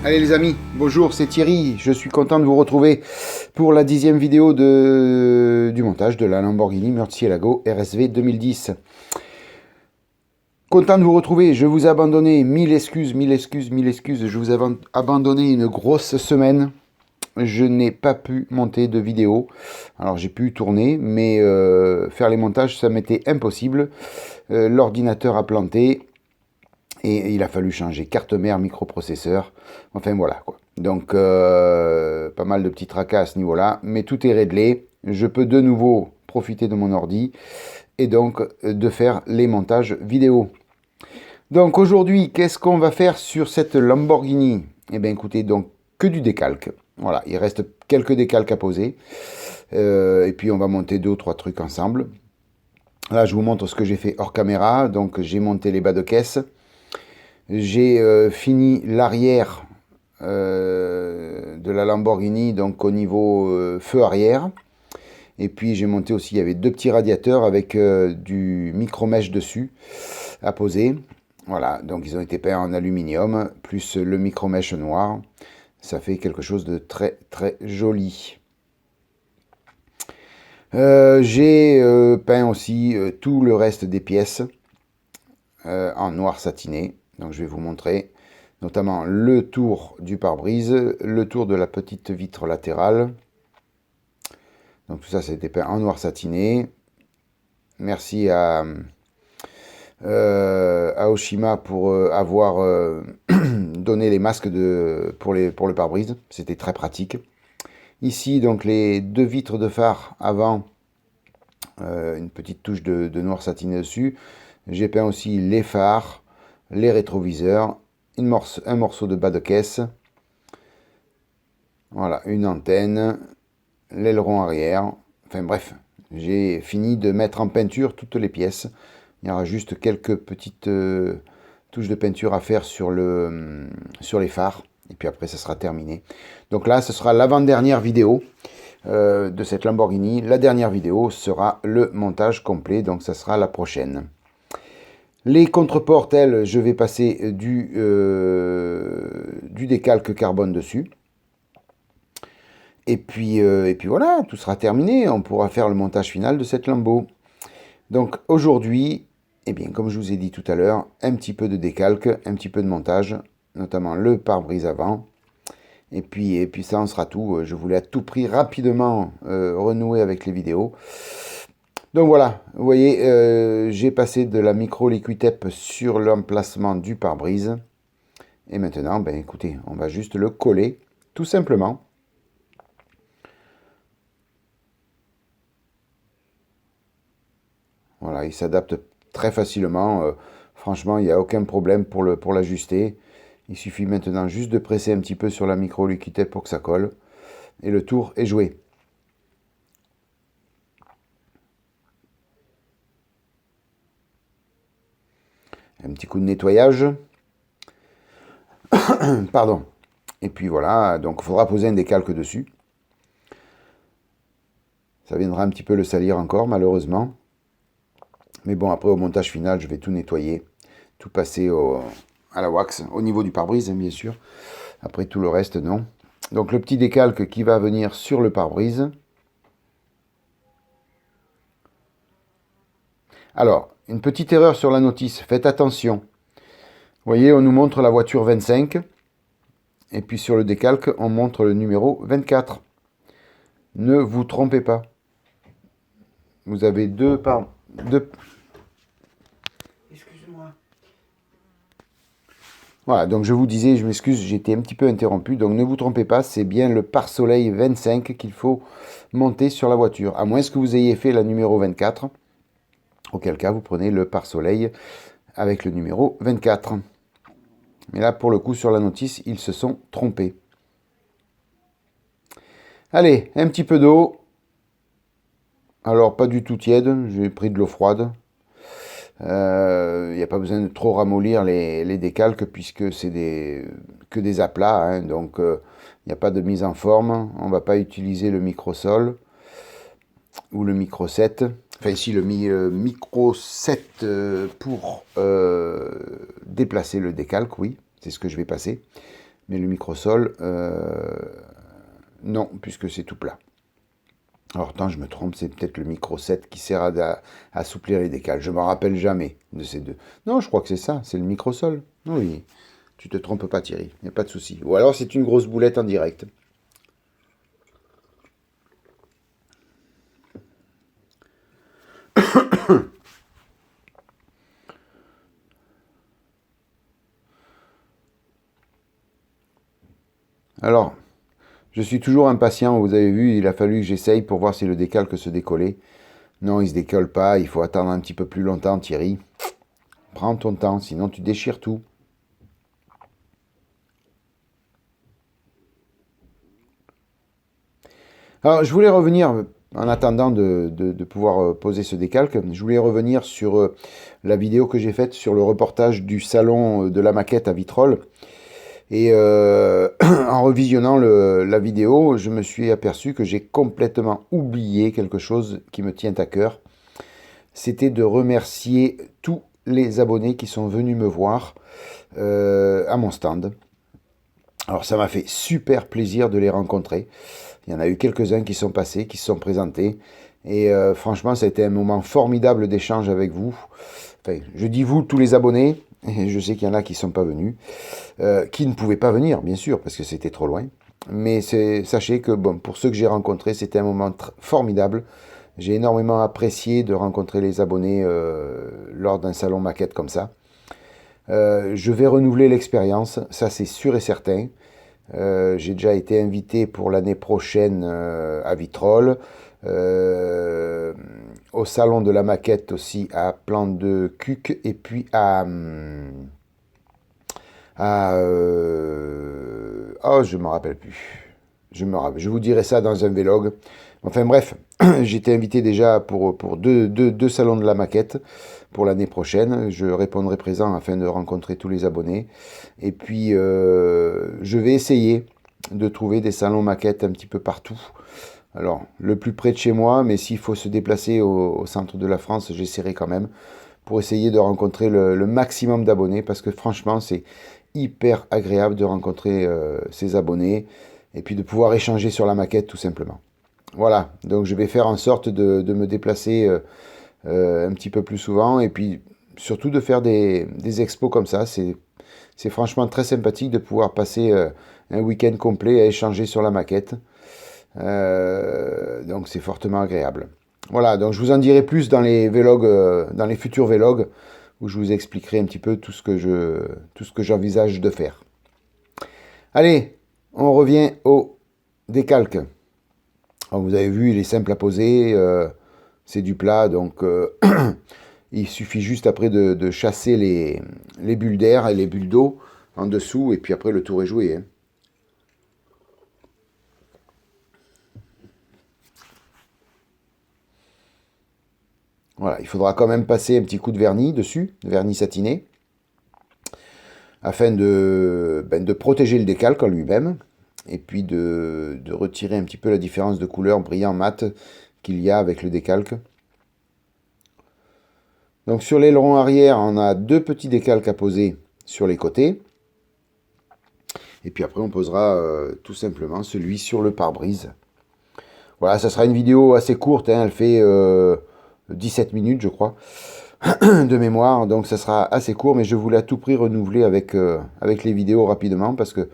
Allez les amis, bonjour, c'est Thierry, je suis content de vous retrouver pour la 10e vidéo du montage de la Lamborghini Murcielago RSV 2010. Content de vous retrouver, je vous ai abandonné, mille excuses, je vous ai abandonné une grosse semaine. Je n'ai pas pu monter de vidéo, alors j'ai pu tourner, mais faire les montages ça m'était impossible. L'ordinateur a planté. Et il a fallu changer carte mère, microprocesseur, enfin voilà quoi. Donc pas mal de petits tracas à ce niveau-là, mais tout est réglé. Je peux de nouveau profiter de mon ordi et donc de faire les montages vidéo. Donc aujourd'hui, qu'est-ce qu'on va faire sur cette Lamborghini? Eh bien écoutez, donc que du décalque. Voilà, il reste quelques décalques à poser. Et puis on va monter 2 ou 3 trucs ensemble. Là, je vous montre ce que j'ai fait hors caméra. Donc j'ai monté les bas de caisse. J'ai fini l'arrière de la Lamborghini, donc au niveau feu arrière. Et puis j'ai monté aussi, il y avait 2 petits radiateurs avec du micro-mèche dessus à poser. Voilà, donc ils ont été peints en aluminium, plus le micro-mèche noir. Ça fait quelque chose de très très joli. J'ai peint aussi tout le reste des pièces en noir satiné. Donc je vais vous montrer notamment le tour du pare-brise, le tour de la petite vitre latérale. Donc tout ça, c'était peint en noir satiné. Merci à Oshima pour avoir donné les masques pour le pare-brise. C'était très pratique. Ici, donc les 2 vitres de phare avant, une petite touche de noir satiné dessus. J'ai peint aussi les phares, les rétroviseurs, un morceau de bas de caisse, voilà, une antenne, l'aileron arrière, enfin bref, j'ai fini de mettre en peinture toutes les pièces. Il y aura juste quelques petites touches de peinture à faire sur les phares, et puis après ça sera terminé. Donc là, ce sera l'avant-dernière vidéo de cette Lamborghini. La dernière vidéo sera le montage complet, donc ça sera la prochaine. Les contreportes, elles, je vais passer du décalque carbone dessus. Et puis voilà, tout sera terminé. On pourra faire le montage final de cette Lambo. Donc aujourd'hui, eh bien, comme je vous ai dit tout à l'heure, un petit peu de décalque, un petit peu de montage, notamment le pare-brise avant. Et puis ça en sera tout. Je voulais à tout prix rapidement renouer avec les vidéos. Donc voilà, vous voyez, j'ai passé de la micro Liquitepe sur l'emplacement du pare-brise. Et maintenant, ben écoutez, on va juste le coller, tout simplement. Voilà, il s'adapte très facilement. Franchement, il n'y a aucun problème pour l'ajuster. Il suffit maintenant juste de presser un petit peu sur la micro Liquitepe pour que ça colle. Et le tour est joué. Un petit coup de nettoyage. Pardon. Et puis voilà, donc il faudra poser un décalque dessus. Ça viendra un petit peu le salir encore, malheureusement. Mais bon, après au montage final, je vais tout nettoyer. Tout passer à la wax, au niveau du pare-brise, bien sûr. Après tout le reste, non. Donc le petit décalque qui va venir sur le pare-brise. Alors, une petite erreur sur la notice, faites attention. Vous voyez, on nous montre la voiture 25. Et puis sur le décalque, on montre le numéro 24. Ne vous trompez pas. Vous avez deux. Excusez-moi. Voilà, donc je vous disais, je m'excuse, j'ai été un petit peu interrompu. Donc ne vous trompez pas, c'est bien le pare-soleil 25 qu'il faut monter sur la voiture. À moins que vous ayez fait la numéro 24. Auquel cas, vous prenez le pare-soleil avec le numéro 24. Mais là, pour le coup, sur la notice, ils se sont trompés. Allez, un petit peu d'eau. Alors, pas du tout tiède, j'ai pris de l'eau froide. Il n'y a pas besoin de trop ramollir les décalques puisque c'est que des aplats. Hein, donc, il n'y a pas de mise en forme. On ne va pas utiliser le microsol ou le micro 7. Enfin, ici, le micro 7 pour déplacer le décalque, oui. C'est ce que je vais passer. Mais le microsol, non, puisque c'est tout plat. Alors, tant je me trompe, c'est peut-être le micro 7 qui sert à assouplir les décals. Je ne me rappelle jamais de ces deux. Non, je crois que c'est ça, c'est le microsol. Oui, tu te trompes pas, Thierry, il n'y a pas de souci. Ou alors c'est une grosse boulette en direct. Alors, je suis toujours impatient, vous avez vu, il a fallu que j'essaye pour voir si le décalque se décollait. Non, il se décolle pas, il faut attendre un petit peu plus longtemps, Thierry. Prends ton temps, sinon tu déchires tout. Alors, je voulais revenir, en attendant de pouvoir poser ce décalque, je voulais revenir sur la vidéo que j'ai faite sur le reportage du salon de la maquette à Vitrolles. Et en revisionnant la vidéo, je me suis aperçu que j'ai complètement oublié quelque chose qui me tient à cœur. C'était de remercier tous les abonnés qui sont venus me voir à mon stand. Alors ça m'a fait super plaisir de les rencontrer. Il y en a eu quelques-uns qui sont passés, qui se sont présentés. Et franchement, ça a été un moment formidable d'échange avec vous. Enfin, je dis vous, tous les abonnés, et je sais qu'il y en a qui ne sont pas venus, qui ne pouvaient pas venir, bien sûr, parce que c'était trop loin. Mais sachez que bon, pour ceux que j'ai rencontrés, c'était un moment formidable. J'ai énormément apprécié de rencontrer les abonnés lors d'un salon maquette comme ça. Je vais renouveler l'expérience, ça c'est sûr et certain. J'ai déjà été invité pour l'année prochaine à Vitrolles, au salon de la maquette aussi à Plan de Cuc et puis oh, je me rappelle plus. Je vous dirai ça dans un vlog. Enfin bref, j'ai été invité déjà pour deux salons de la maquette pour l'année prochaine. Je répondrai présent afin de rencontrer tous les abonnés. Et puis, je vais essayer de trouver des salons maquettes un petit peu partout. Alors, le plus près de chez moi, mais s'il faut se déplacer au centre de la France, j'essaierai quand même pour essayer de rencontrer le maximum d'abonnés parce que franchement, c'est hyper agréable de rencontrer ses abonnés et puis de pouvoir échanger sur la maquette tout simplement. Voilà, donc je vais faire en sorte de me déplacer un petit peu plus souvent et puis surtout de faire des expos comme ça. C'est franchement très sympathique de pouvoir passer un week-end complet à échanger sur la maquette. Donc c'est fortement agréable. Voilà, donc je vous en dirai plus dans les vlogs, dans les futurs vlogs, où je vous expliquerai un petit peu tout ce que j'envisage de faire. Allez, on revient au décalque. Alors, vous avez vu, il est simple à poser, c'est du plat, donc il suffit juste après de chasser les bulles d'air et les bulles d'eau en dessous, et puis après le tour est joué. Hein. Voilà, il faudra quand même passer un petit coup de vernis dessus, de vernis satiné, afin de protéger le décalque en lui-même, et puis de retirer un petit peu la différence de couleur brillant-mat qu'il y a avec le décalque. Donc sur l'aileron arrière, on a deux petits décalques à poser sur les côtés. Et puis après, on posera tout simplement celui sur le pare-brise. Voilà, ça sera une vidéo assez courte, hein, elle fait 17 minutes, je crois, de mémoire. Donc ça sera assez court, mais je voulais à tout prix renouveler avec les vidéos rapidement, parce que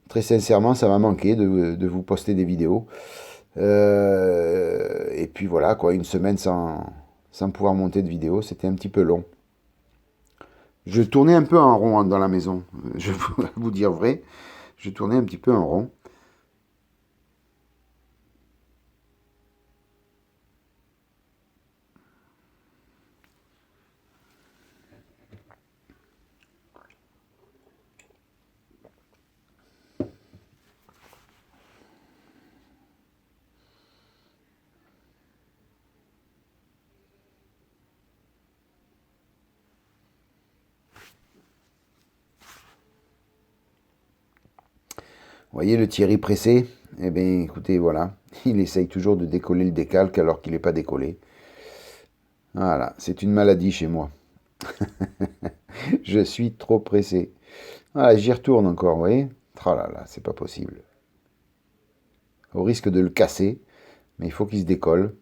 très sincèrement, ça m'a manqué de vous poster des vidéos. Et puis voilà, quoi, une semaine sans pouvoir monter de vidéo, c'était un petit peu long. Je tournais un peu en rond dans la maison, je vais vous dire vrai. Je tournais un petit peu en rond. Vous voyez le Thierry pressé? Eh bien, écoutez, voilà. Il essaye toujours de décoller le décalque alors qu'il n'est pas décollé. Voilà, c'est une maladie chez moi. Je suis trop pressé. Voilà, j'y retourne encore, vous voyez? Oh là là, c'est pas possible. Au risque de le casser, mais il faut qu'il se décolle.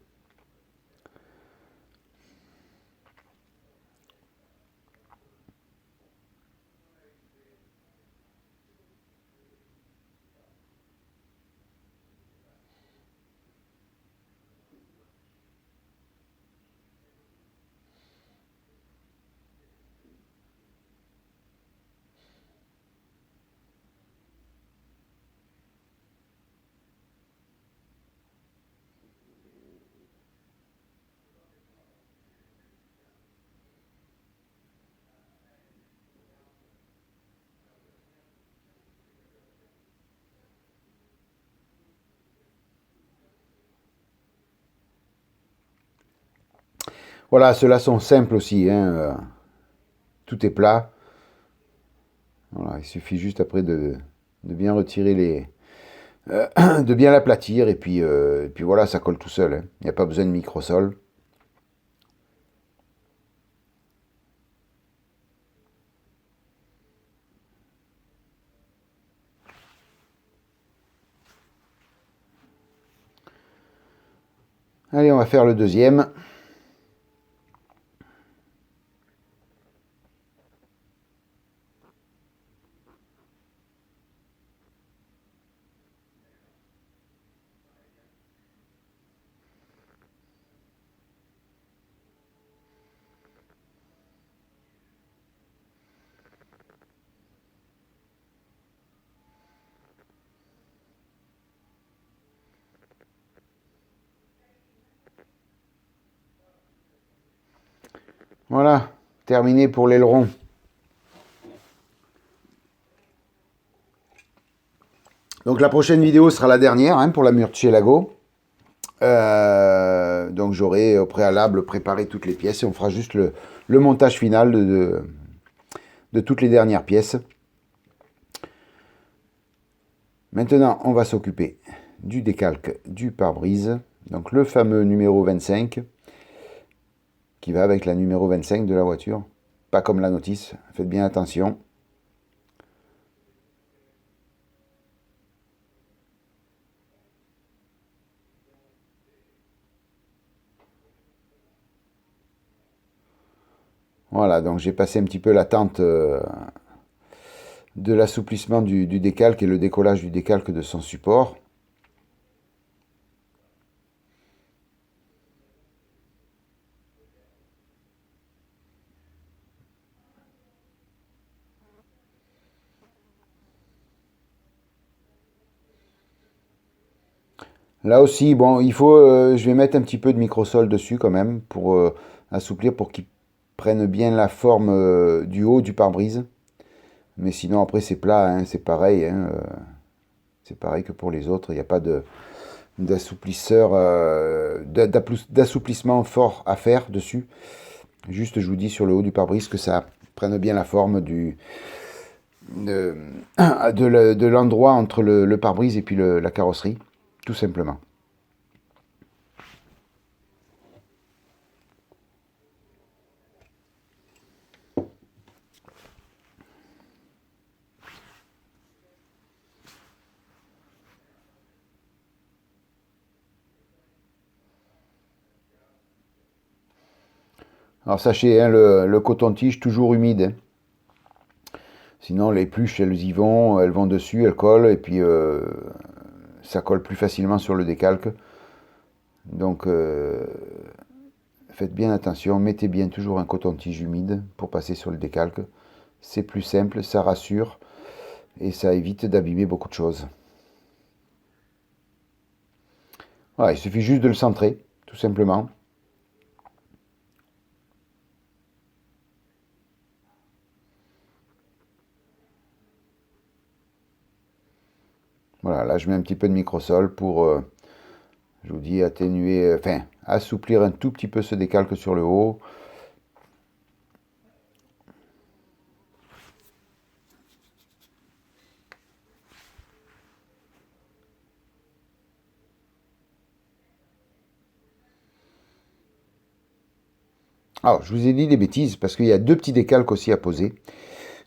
Voilà, ceux-là sont simples aussi, hein. Tout est plat. Voilà, il suffit juste après de bien retirer les... de bien l'aplatir et puis voilà, ça colle tout seul, hein. Il n'y a pas besoin de microsol. Allez, on va faire le deuxième. Voilà, terminé pour l'aileron. Donc la prochaine vidéo sera la dernière, hein, pour la Murcielago. Donc j'aurai au préalable préparé toutes les pièces et on fera juste le montage final de toutes les dernières pièces. Maintenant, on va s'occuper du décalque du pare-brise. Donc le fameux numéro 25 qui va avec la numéro 25 de la voiture. Pas comme la notice, faites bien attention. Voilà, donc j'ai passé un petit peu la tente de l'assouplissement du décalque et le décollage du décalque de son support. Là aussi, bon, il faut, je vais mettre un petit peu de microsol dessus quand même pour assouplir, pour qu'il prenne bien la forme du haut du pare-brise. Mais sinon après c'est plat, hein, c'est pareil, hein, c'est pareil que pour les autres. Il n'y a pas d'assouplisseur, d'assouplissement fort à faire dessus. Juste, je vous dis sur le haut du pare-brise que ça prenne bien la forme de l'endroit entre le pare-brise et puis la carrosserie, tout simplement. Alors sachez, hein, le coton-tige toujours humide, hein. Sinon les pluches elles y vont, elles vont dessus, elles collent et puis ça colle plus facilement sur le décalque. Donc faites bien attention, mettez bien toujours un coton-tige humide pour passer sur le décalque. C'est plus simple, ça rassure et ça évite d'abîmer beaucoup de choses. Voilà, il suffit juste de le centrer, tout simplement. Voilà, là je mets un petit peu de microsol pour, je vous dis, atténuer, enfin, assouplir un tout petit peu ce décalque sur le haut. Alors, je vous ai dit des bêtises parce qu'il y a deux petits décalques aussi à poser.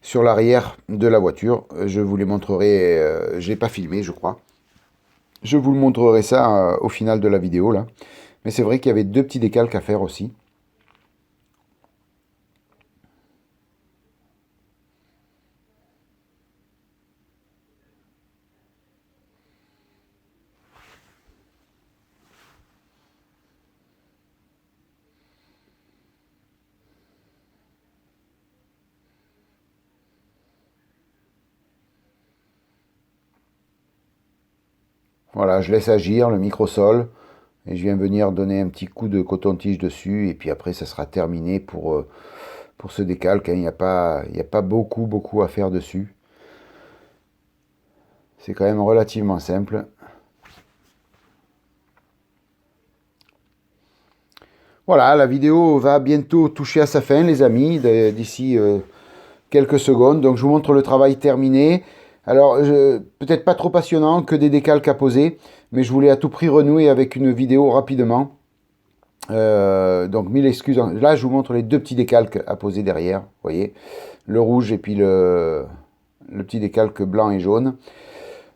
sur l'arrière de la voiture. Je vous les montrerai, je l'ai pas filmé je crois. Je vous le montrerai ça au final de la vidéo là. Mais c'est vrai qu'il y avait 2 petits décalques à faire aussi. Voilà, je laisse agir le microsol et je viens venir donner un petit coup de coton-tige dessus et puis après ça sera terminé pour ce décalque. Hein. Il n'y a pas beaucoup à faire dessus. C'est quand même relativement simple. Voilà, la vidéo va bientôt toucher à sa fin les amis, d'ici quelques secondes. Donc je vous montre le travail terminé. Alors, peut-être pas trop passionnant, que des décalques à poser, mais je voulais à tout prix renouer avec une vidéo rapidement. Donc, 1000 excuses. Là, je vous montre les 2 petits décalques à poser derrière, vous voyez, le rouge et puis le petit décalque blanc et jaune.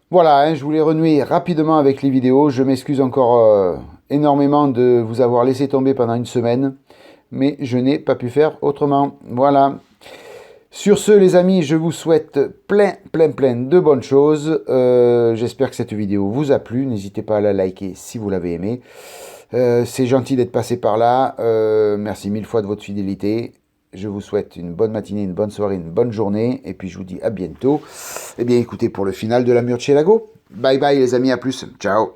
Voilà, hein, je voulais renouer rapidement avec les vidéos. Je m'excuse encore énormément de vous avoir laissé tomber pendant une semaine, mais je n'ai pas pu faire autrement. Voilà. Sur ce, les amis, je vous souhaite plein de bonnes choses. J'espère que cette vidéo vous a plu. N'hésitez pas à la liker si vous l'avez aimé. C'est gentil d'être passé par là. Merci 1000 fois de votre fidélité. Je vous souhaite une bonne matinée, une bonne soirée, une bonne journée. Et puis je vous dis à bientôt. Eh bien écoutez, pour le final de la Murcielago. Bye bye les amis, à plus. Ciao.